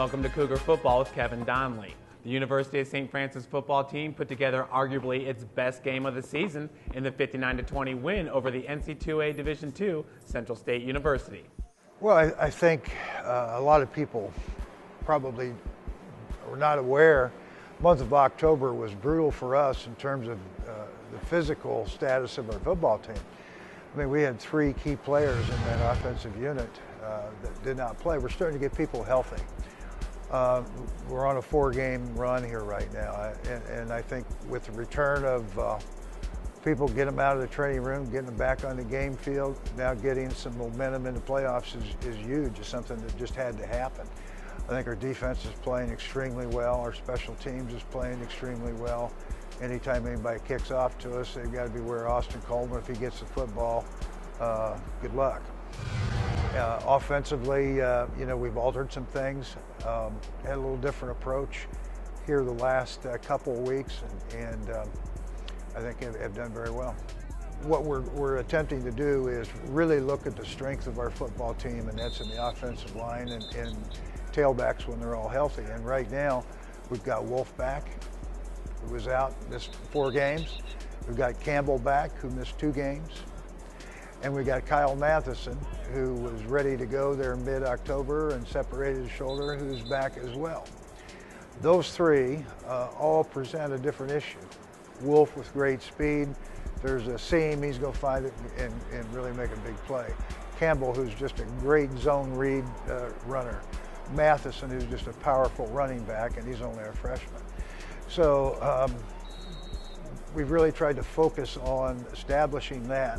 Welcome to Cougar Football with Kevin Donley. The University of St. Francis football team put together arguably its best game of the season in the 59-20 win over the NC2A Division II Central State University. Well, I think a lot of people probably were not aware. The month of October was brutal for us in terms of the physical status of our football team. I mean, we had 3 key players in that offensive unit that did not play. We're starting to get people healthy. We're on a 4-game run here right now, and I think with the return of people, get them out of the training room, getting them back on the game field, now getting some momentum in the playoffs is huge. It's something that just had to happen. I think our defense is playing extremely well. Our special teams is playing extremely well. Anytime anybody kicks off to us, they've got to beware Austin Coleman. If he gets the football, good luck. Offensively, we've altered some things, had a little different approach here the last couple of weeks, and I think have done very well. What we're attempting to do is really look at the strength of our football team, and that's in the offensive line and tailbacks when they're all healthy. And right now, we've got Wolf back, who was out, missed 4 games. We've got Campbell back, who missed 2 games. And we got Kyle Matheson, who was ready to go there mid-October and separated his shoulder, who's back as well. Those 3 all present a different issue. Wolf with great speed. There's a seam, he's going to find it and really make a big play. Campbell, who's just a great zone read runner. Matheson, who's just a powerful running back, and he's only a freshman. So we've really tried to focus on establishing that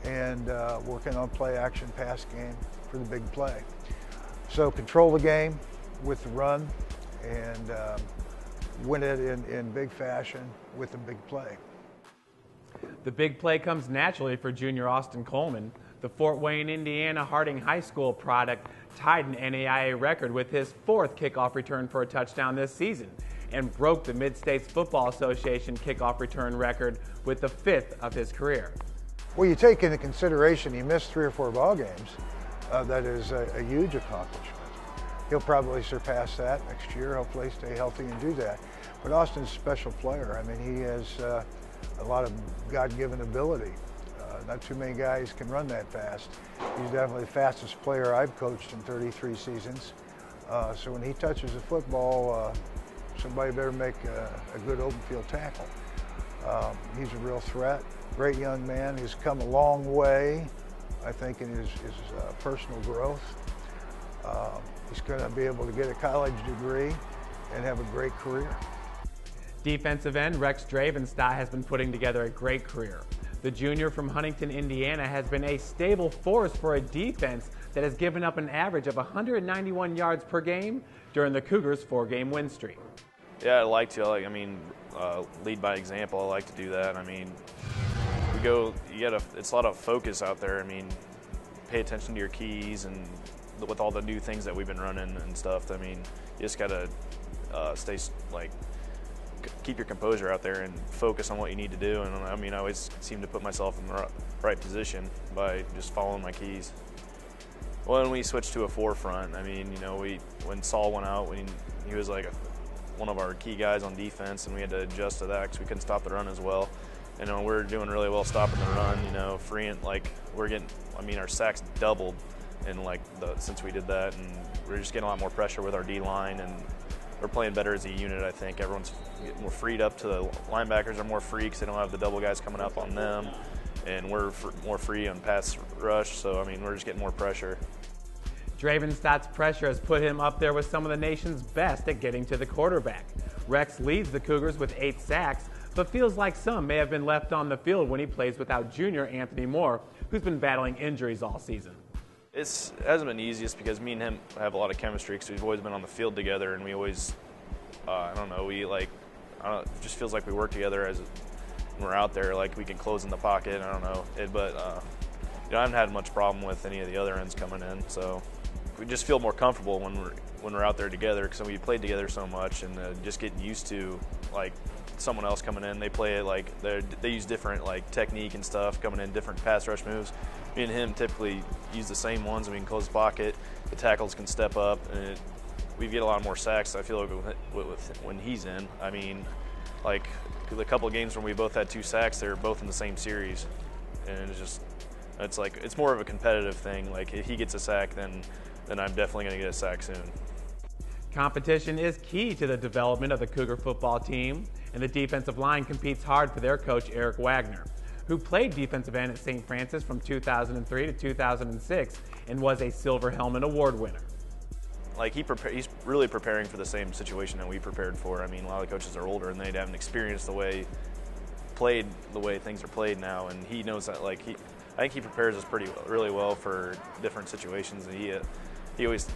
and working on play action pass game for the big play. So control the game with the run and win it in big fashion with the big play. The big play comes naturally for junior Austin Coleman. The Fort Wayne, Indiana Harding High School product tied an NAIA record with his 4th kickoff return for a touchdown this season and broke the Mid-States Football Association kickoff return record with the 5th of his career. Well, you take into consideration he missed 3 or 4 ball games. That is a huge accomplishment. He'll probably surpass that next year. Hopefully stay healthy and do that. But Austin's a special player. I mean, he has a lot of God-given ability. Not too many guys can run that fast. He's definitely the fastest player I've coached in 33 seasons. So when he touches the football, somebody better make a good open field tackle. He's a real threat. Great young man. He's come a long way, I think, in his personal growth. He's going to be able to get a college degree and have a great career. Defensive end Rex Drabenstot has been putting together a great career. The junior from Huntington, Indiana has been a stable force for a defense that has given up an average of 191 yards per game during the Cougars' 4-game win streak. Yeah, I like to. Lead by example. I like to do that. I mean, it's a lot of focus out there. I mean, pay attention to your keys, and with all the new things that we've been running and stuff, I mean, you just got to keep your composure out there and focus on what you need to do. And I mean, I always seem to put myself in the right position by just following my keys. When we switched to a 4-front, I mean, when Saul went out, he was like one of our key guys on defense, and we had to adjust to that because we couldn't stop the run as well. And we're doing really well stopping the run, freeing, our sacks doubled since we did that, and we're just getting a lot more pressure with our D-line, and we're playing better as a unit, I think. Everyone's getting more freed up to the linebackers are more free because they don't have the double guys coming up on them, and we're more free on pass rush, so, I mean, we're just getting more pressure. Dravenstot's pressure has put him up there with some of the nation's best at getting to the quarterback. Rex leads the Cougars with 8 sacks, but feels like some may have been left on the field when he plays without junior Anthony Moore, who's been battling injuries all season. It hasn't been the easiest because me and him have a lot of chemistry because we've always been on the field together, and we always, it just feels like we work together when we're out there, like we can close in the pocket, I don't know. I haven't had much problem with any of the other ends coming in, so we just feel more comfortable when we're out there together because we played together so much, and just getting used to someone else coming in. They play it they use different technique and stuff coming in, different pass rush moves. Me and him typically use the same ones, and we can close the pocket. The tackles can step up, and we get a lot more sacks. I feel like when he's in. I mean, like the couple of games when we both had 2 sacks, they were both in the same series, and it's more of a competitive thing. Like if he gets a sack, then I'm definitely going to get a sack soon. Competition is key to the development of the Cougar football team, and the defensive line competes hard for their coach, Eric Wagner, who played defensive end at St. Francis from 2003 to 2006 and was a Silver Helmet Award winner. Like he's really preparing for the same situation that we prepared for. I mean, a lot of the coaches are older and they haven't experienced the way things are played now, and he knows that. Like I think he prepares us really well for different situations. And he always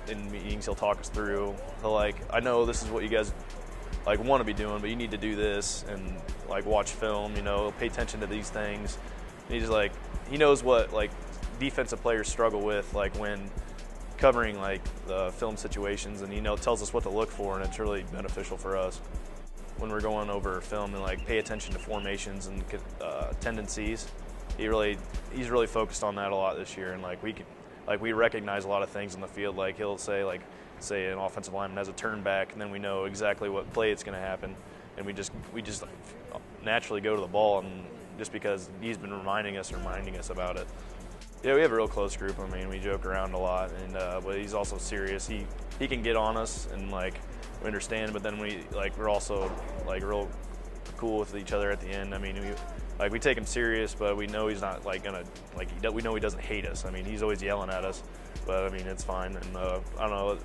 in meetings he'll talk us through. I know this is what you guys want to be doing, but you need to do this and watch film. Pay attention to these things. And he knows what defensive players struggle with when covering the film situations, and tells us what to look for, and it's really beneficial for us when we're going over film and pay attention to formations and tendencies. He's really focused on that a lot this year, and we recognize a lot of things in the field. He'll say an offensive lineman has a turn back, and then we know exactly what play it's going to happen, and we just naturally go to the ball, and just because he's been reminding us about it. Yeah, we have a real close group. I mean, we joke around a lot, and but he's also serious. He can get on us, and we understand, but then we're also real cool with each other at the end. I mean, we take him serious, but we know he's not we know he doesn't hate us. I mean, he's always yelling at us, but I mean, it's fine. And I don't know,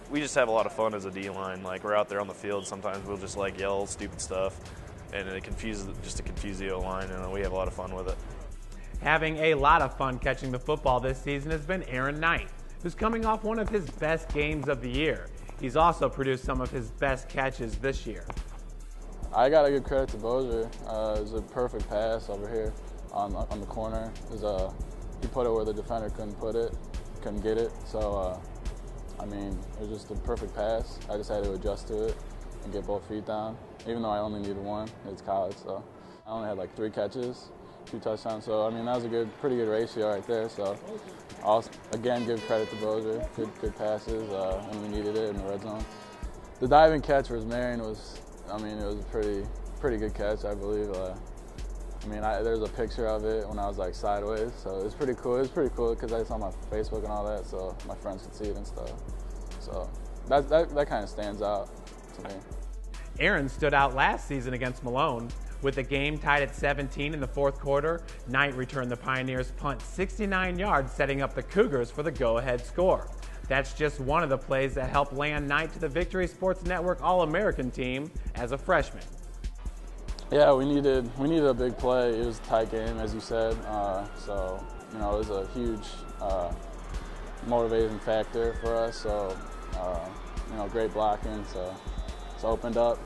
we just have a lot of fun as a D-line. We're out there on the field, sometimes we'll just yell stupid stuff, and it confuses the O-line, and we have a lot of fun with it. Having a lot of fun catching the football this season has been Aaron Knight, who's coming off one of his best games of the year. He's also produced some of his best catches this year. I got to give credit to Bozier. It was a perfect pass over here on the corner. He put it where the defender couldn't get it. So, I mean, it was just a perfect pass. I just had to adjust to it and get both feet down, even though I only needed one. It's college, so I only had 3 catches, 2 touchdowns. So, I mean, that was a pretty good ratio right there. So, I'll again give credit to Bozier. Good passes when we needed it in the red zone. The diving catch for Marion it was a pretty good catch, I believe. There's a picture of it when I was sideways, so it was pretty cool. It was pretty cool because it's on my Facebook and all that, so my friends could see it and stuff. So that kind of stands out to me. Aaron stood out last season against Malone. With the game tied at 17 in the fourth quarter, Knight returned the Pioneers' punt 69 yards, setting up the Cougars for the go-ahead score. That's just one of the plays that helped land Knight to the Victory Sports Network All-American team as a freshman. Yeah, we needed a big play. It was a tight game, as you said. So it was a huge motivating factor for us. So great blocking. So it's opened up.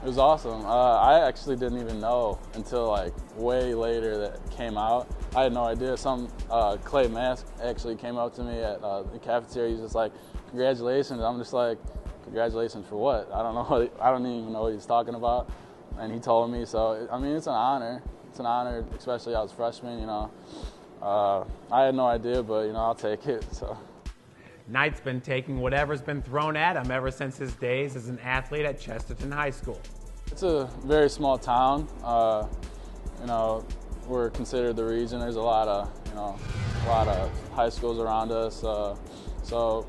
It was awesome. I actually didn't even know until way later that it came out. I had no idea. Clay Mask actually came up to me at the cafeteria. He's just like, "Congratulations." I'm just like, "Congratulations for what?" I don't know. I don't even know what he's talking about. And he told me. So I mean, it's an honor. It's an honor, especially as a freshman. I had no idea, but I'll take it. So. Knight's been taking whatever's been thrown at him ever since his days as an athlete at Chesterton High School. It's a very small town. We're considered the region. There's a lot of high schools around us. So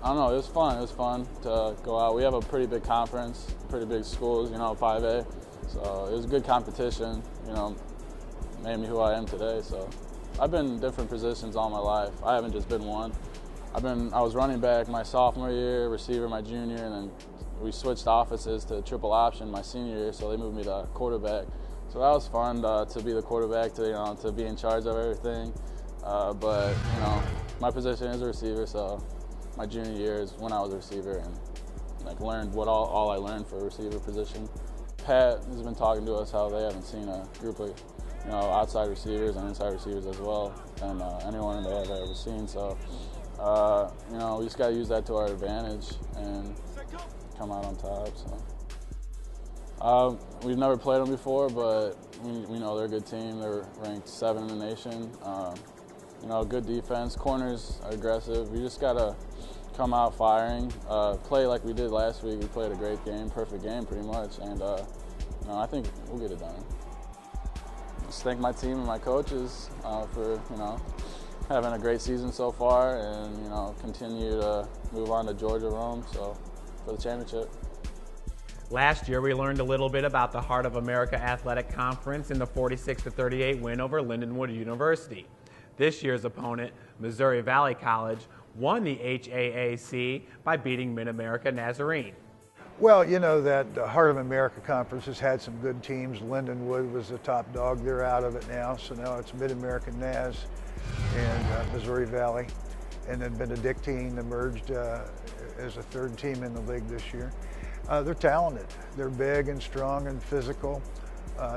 I don't know. It was fun. It was fun to go out. We have a pretty big conference, pretty big schools. 5A. So it was a good competition. Made me who I am today. So I've been in different positions all my life. I haven't just been one. I was running back my sophomore year, receiver my junior, and then we switched offices to triple option my senior year, so they moved me to quarterback. So that was fun to be the quarterback, to be in charge of everything. But my position is a receiver, so my junior year is when I was a receiver and learned what all I learned for a receiver position. Pat has been talking to us how they haven't seen a group of outside receivers and inside receivers as well than anyone they have ever seen. So. We just got to use that to our advantage and come out on top. So, we've never played them before, but we know they're a good team. They're ranked 7 in the nation. Good defense. Corners are aggressive. We just got to come out firing, play like we did last week. We played a great game, perfect game pretty much, and I think we'll get it done. Just thank my team and my coaches for having a great season so far, and continue to move on to Georgia, Rome, so for the championship. Last year, we learned a little bit about the Heart of America Athletic Conference in the 46-38 win over Lindenwood University. This year's opponent, Missouri Valley College, won the HAAC by beating Mid-America Nazarene. Well, you know that the Heart of America Conference has had some good teams. Lindenwood was the top dog. They're out of it now, so now it's Mid-America Naz and Missouri Valley. And then Benedictine emerged as a third team in the league this year. They're talented. They're big and strong and physical.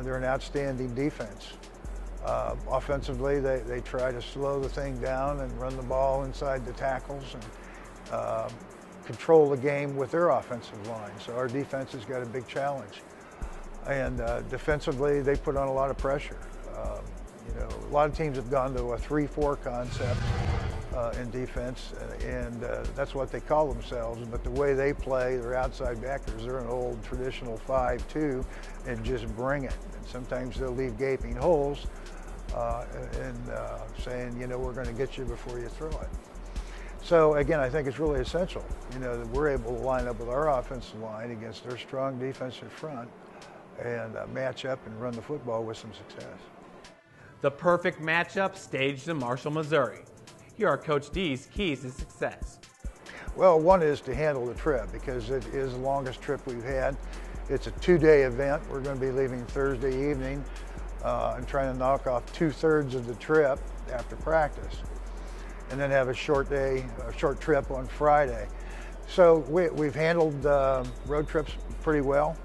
They're an outstanding defense. Offensively, they try to slow the thing down and run the ball inside the tackles and control the game with their offensive line. So our defense has got a big challenge. And defensively, they put on a lot of pressure. A lot of teams have gone to a 3-4 concept in defense, and that's what they call themselves. But the way they play, they're outside backers. They're an old traditional 5-2 and just bring it. And sometimes they'll leave gaping holes and saying, we're going to get you before you throw it. So again, I think it's really essential, that we're able to line up with our offensive line against their strong defensive front and match up and run the football with some success. The perfect matchup staged in Marshall, Missouri. Here are Coach D's keys to success. Well, one is to handle the trip because it is the longest trip we've had. It's a 2-day event. We're going to be leaving Thursday evening and trying to knock off 2/3 of the trip after practice, and then have a short trip on Friday. So we've handled road trips pretty well.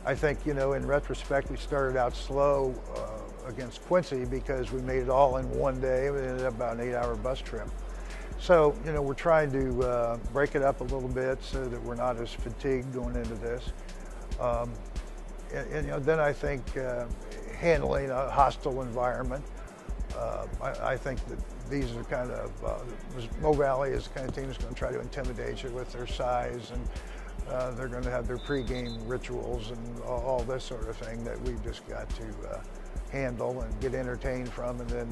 I think, in retrospect, we started out slow against Quincy because we made it all in one day. It ended up about an 8-hour bus trip. So, we're trying to break it up a little bit so that we're not as fatigued going into this. Then I think handling a hostile environment. I think that these are kind of, Mo Valley is the kind of team that's going to try to intimidate you with their size, and they're going to have their pregame rituals and all this sort of thing that we've just got to handle and get entertained from, and then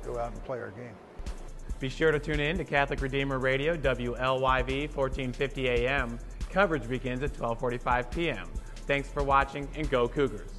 go out and play our game. Be sure to tune in to Catholic Redeemer Radio, WLYV 1450 AM. Coverage begins at 12:45 p.m. Thanks for watching, and go Cougars.